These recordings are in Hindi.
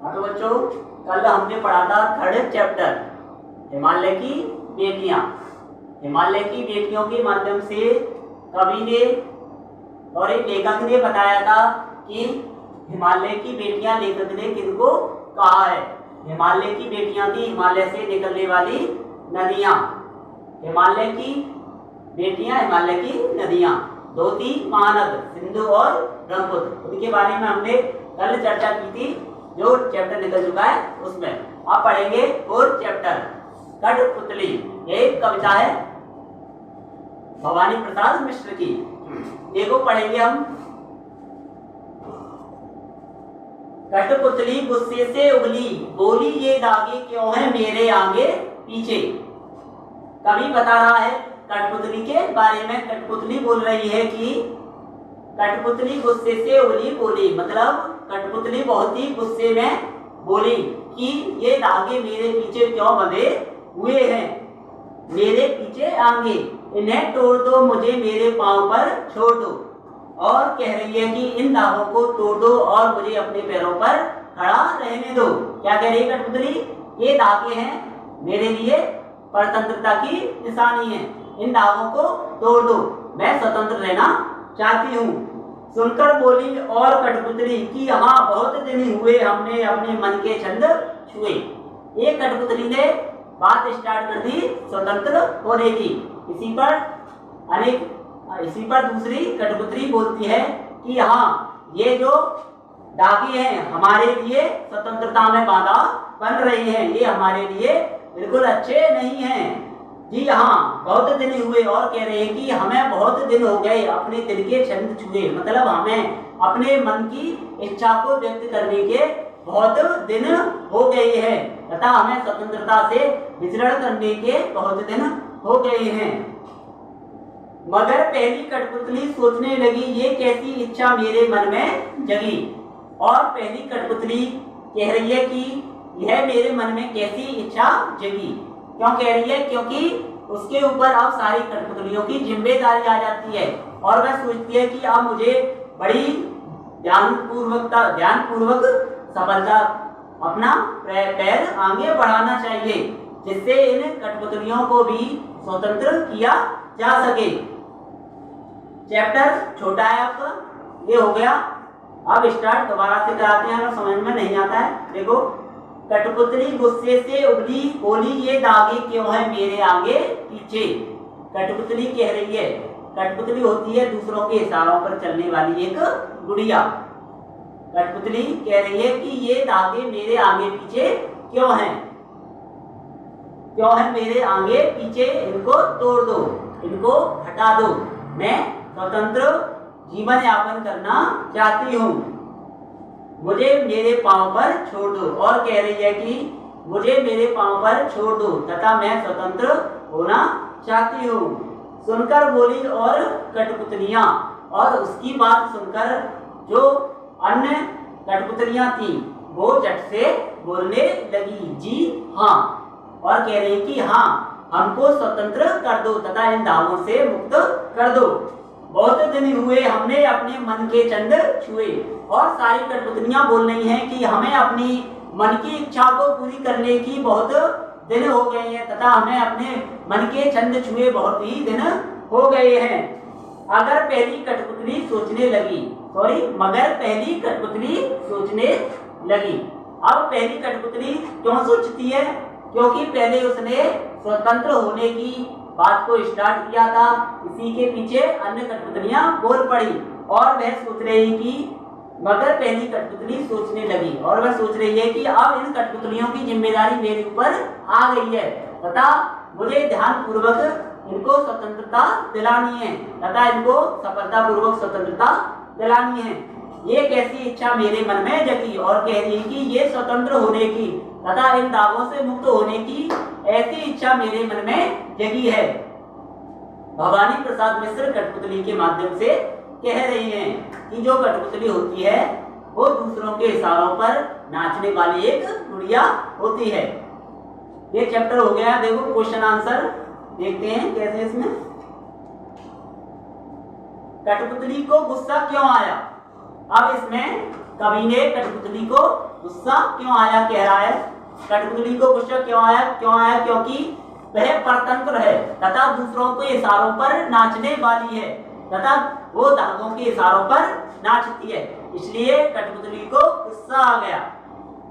हाँ तो बच्चों, कल हमने पढ़ा था थर्ड चैप्टर हिमालय की बेटियां। हिमालय की बेटियों के माध्यम से कवि ने और एक लेखक ने बताया था कि हिमालय की बेटियां लेखक ने किनको कहा है। हिमालय की बेटियां थी हिमालय से निकलने वाली नदियां। हिमालय की बेटियां, हिमालय की नदियां दो थी महानद, सिंधु और ब्रह्मपुत्र। उनके बारे में हमने कल चर्चा की थी, जो चैप्टर निकल चुका है उसमें। आप पढ़ेंगे फोर्थ चैप्टर कठपुतली। एक कविता है भवानी प्रसाद मिश्र की। देखो पढ़ेंगे हम। कठपुतली गुस्से से उगली, बोली ये दागे क्यों है मेरे आगे पीछे। कवि बता रहा है कठपुतली के बारे में। कठपुतली बोल रही है कि कठपुतली गुस्से से उगली बोली, मतलब कठपुतली बहुत ही गुस्से में बोली कि ये धागे मेरे पीछे क्यों बंधे हुए हैं, मेरे पीछे आगे, इन्हें तोड़ दो, मुझे मेरे पांव पर छोड़ दो। और कह रही है कि इन धागों को तोड़ दो और मुझे अपने पैरों पर खड़ा रहने दो। क्या कह रही है कठपुतली? ये धागे हैं मेरे लिए स्वतंत्रता की निशानी है, इन धागों को तोड़ दो, मैं स्वतंत्र रहना चाहती हूँ। सुनकर बोली और कठपुतली कि हाँ बहुत दिन हुए हमने अपने मन के छंद छुए। एक कठपुतली ने बात स्टार्ट कर दी स्वतंत्र होने की। इसी पर दूसरी कठपुतली बोलती है कि हाँ ये जो धागे हैं हमारे लिए स्वतंत्रता में बाधा बन रही हैं, ये हमारे लिए बिल्कुल अच्छे नहीं हैं। जी हाँ बहुत दिन हुए, और कह रहे हैं कि हमें बहुत दिन हो गए अपने दिल के छंद छुए, मतलब हमें अपने मन की इच्छा को व्यक्त करने के बहुत दिन हो गए हैं तथा हमें स्वतंत्रता से विचरण करने के बहुत दिन हो गए हैं। मगर पहली कठपुतली सोचने लगी ये कैसी इच्छा मेरे मन में जगी। और पहली कठपुतली कह रही है कि यह मेरे मन में कैसी इच्छा जगी। क्यों कह रही है? क्योंकि उसके ऊपर अब सारी कठपुतलियों की जिम्मेदारी आ जाती है और वह सोचती है कि अब मुझे बड़ी ध्यानपूर्वक सफलता अपना पैर आगे बढ़ाना चाहिए, जिससे इन कठपुतलियों को भी स्वतंत्र किया जा सके। चैप्टर छोटा है आपका, ये हो गया। अब स्टार्ट दोबारा से कराते हैं, अगर समझ में नहीं आता है। देखो, कठपुतली गुस्से से उगली, बोली ये दागे क्यों है मेरे आगे पीछे। कठपुतली कह रही है, कठपुतली होती है दूसरों के इशारों पर चलने वाली एक गुड़िया। कठपुतली कह रही है कि ये धागे मेरे आगे पीछे क्यों हैं, क्यों है मेरे आगे पीछे, इनको तोड़ दो, इनको हटा दो, मैं स्वतंत्र जीवन यापन करना चाहती हूँ, मुझे मेरे पांव पर छोड़ दो। और कह रही है कि मुझे मेरे पांव पर छोड़ दो तथा मैं स्वतंत्र होना चाहती हूँ। सुनकर बोली और कठपुतलियां, और उसकी बात सुनकर जो अन्य कठपुतलियां थी वो झट से बोलने लगी जी हाँ, और कह रही कि हाँ हमको स्वतंत्र कर दो तथा इन धागों से मुक्त कर दो। बहुत दिन हुए हमने अपने मन के छंद छुए। और सारी कठपुतलियां बोल रही हैं कि हमें अपनी मन की इच्छा को पूरी करने की बहुत दिन हो गए हैं तथा हमें अपने मन के छंद छुए बहुत ही दिन हो गए हैं। मगर पहली कठपुतली सोचने लगी। अब पहली कठपुतली क्यों सोचती है? क्योंकि पहले उसने स्वतंत्र होने की बात को स्टार्ट किया था, इसी के पीछे अन्य कठपुतलियां बोल पड़ी और वह सोच रही कि मगर पहली कठपुतली सोचने लगी और वह सोच रही है कि अब इन कठपुतलियों की जिम्मेदारी मेरे ऊपर आ गई है तथा मुझे ध्यानपूर्वक इनको स्वतंत्रता दिलानी है तथा इनको सफलतापूर्वक स्वतंत्रता दिलानी है। ये कैसी इच्छा मेरे मन में जगी, और कह रही है कि ये स्वतंत्र होने की तथा इन दागों से मुक्त होने की ऐसी इच्छा मेरे मन में जगी है। भवानी प्रसाद मिश्र कठपुतली के माध्यम से कह रहे हैं कि जो कठपुतली होती है वो दूसरों के इशारों पर नाचने वाली एक गुड़िया होती है। ये चैप्टर हो गया। देखो क्वेश्चन आंसर देखते हैं कैसे। इसमें कठपुतली को गुस्सा क्यों आया? अब इसमें कवि ने कठपुतली को गुस्सा क्यों आया कह रहा है। कठपुतली को गुस्सा क्यों आया क्योंकि वह परतंत्र है तथा दूसरों के इशारों पर नाचने वाली है तथा वो धागों के इशारों पर नाचती है, इसलिए कठपुतली को गुस्सा आ गया।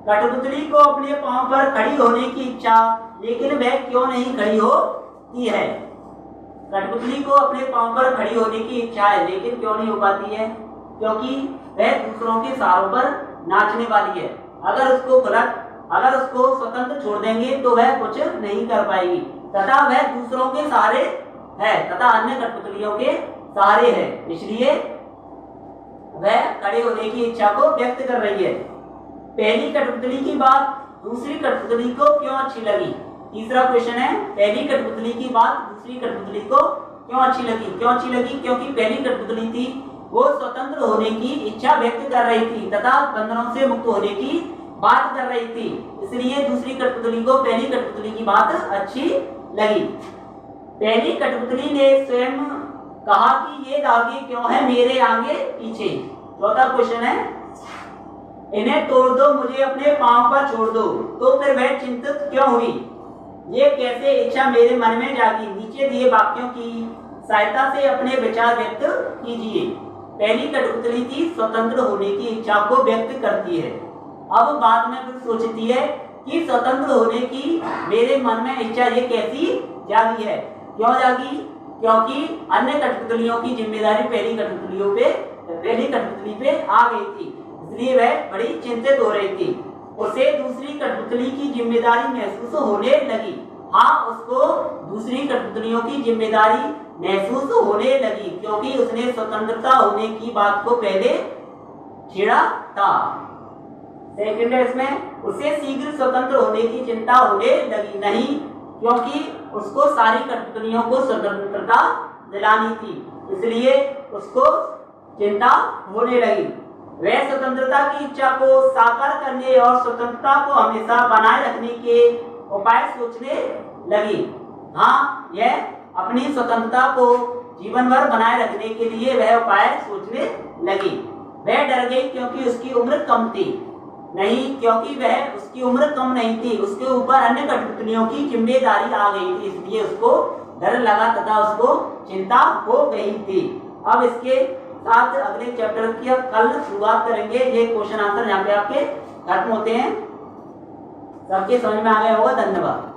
कठपुतली को अपने पांव पर खड़ी होने की इच्छा, लेकिन वह क्यों नहीं खड़ी होती है। कठपुतली को अपने पांव पर खड़ी होने की इच्छा है लेकिन क्यों नहीं हो पाती है, क्योंकि वह दूसरों के इशारों पर नाचने वाली है। अगर उसको स्वतंत्र छोड़ देंगे तो वह कुछ नहीं कर पाएगी तथा वह दूसरों के सहारे है तथा अन्य कठपुतलियों के सहारे है, इसलिए वह खड़े होने की इच्छा को व्यक्त कर रही है। पहली कठपुतली की बात दूसरी कठपुतली को क्यों अच्छी लगी। तीसरा क्वेश्चन है, पहली कठपुतली की बात दूसरी कठपुतली को क्यों अच्छी लगी। क्योंकि पहली कठपुतली थी वो स्वतंत्र होने की इच्छा व्यक्त कर रही थी तथा बंधनों से मुक्त होने की बात कर रही थी, इसलिए दूसरी कठपुतली को पहली कठपुतली की बात अच्छी लगी। पहली कठपुतली ने स्वयं कहा कि ये धागे क्यों है मेरे आगे पीछे। चौथा क्वेश्चन है, इन्हें तोड़ दो, मुझे अपने पांव पर छोड़ दो, तो फिर वह चिंतित क्यों हुई। ये कैसे इच्छा मेरे मन में जागी। नीचे दिए वाक्यों की सहायता से अपने विचार व्यक्त कीजिए। पहली कठपुतली थी स्वतंत्र होने की इच्छा को व्यक्त करती है, अब बाद में फिर सोचती है कि स्वतंत्र होने की मेरे मन में इच्छा ये कैसी जागी है। क्यों जागी, क्योंकि अन्य कठपुतलियों की जिम्मेदारी पहली कठपुतली पे आ गई थी, इसलिए वह बड़ी चिंतित हो रही थी। उसे दूसरी कठपुतली की जिम्मेदारी महसूस होने लगी। हाँ, उसको दूसरी कठपुतलियों की जिम्मेदारी महसूस होने लगी क्योंकि उसने स्वतंत्रता होने की बात को पहले छेड़ा था। सेकंड है इसमें, उसे शीघ्र स्वतंत्र होने की चिंता होने लगी नहीं, क्योंकि उसको सारी कठपुतलियों को स्वतंत्रता दिलानी थी, इसलिए उसको चिंता होने लगी। वह स्वतंत्रता की इच्छा को साकार करने और स्वतंत्रता को हमेशा बनाए रखने के उपाय सोचने लगी। हाँ, यह अपनी स्वतंत्रता को जीवन भर बनाए रखने के लिए वह उपाय सोचने लगी। वह डर गई क्योंकि उसकी उम्र कम थी, नहीं क्योंकि वह उसकी उम्र कम नहीं थी, उसके ऊपर अन्य कठपुतलियों की जिम्मेदारी आ गई थी, इसलिए उसको डर लगा तथा उसको चिंता हो गई थी। अब इसके साथ अगले चैप्टर की कल शुरुआत करेंगे। ये क्वेश्चन आंसर यहाँ पे आपके खत्म होते हैं। सबके समझ में आ गया होगा। धन्यवाद।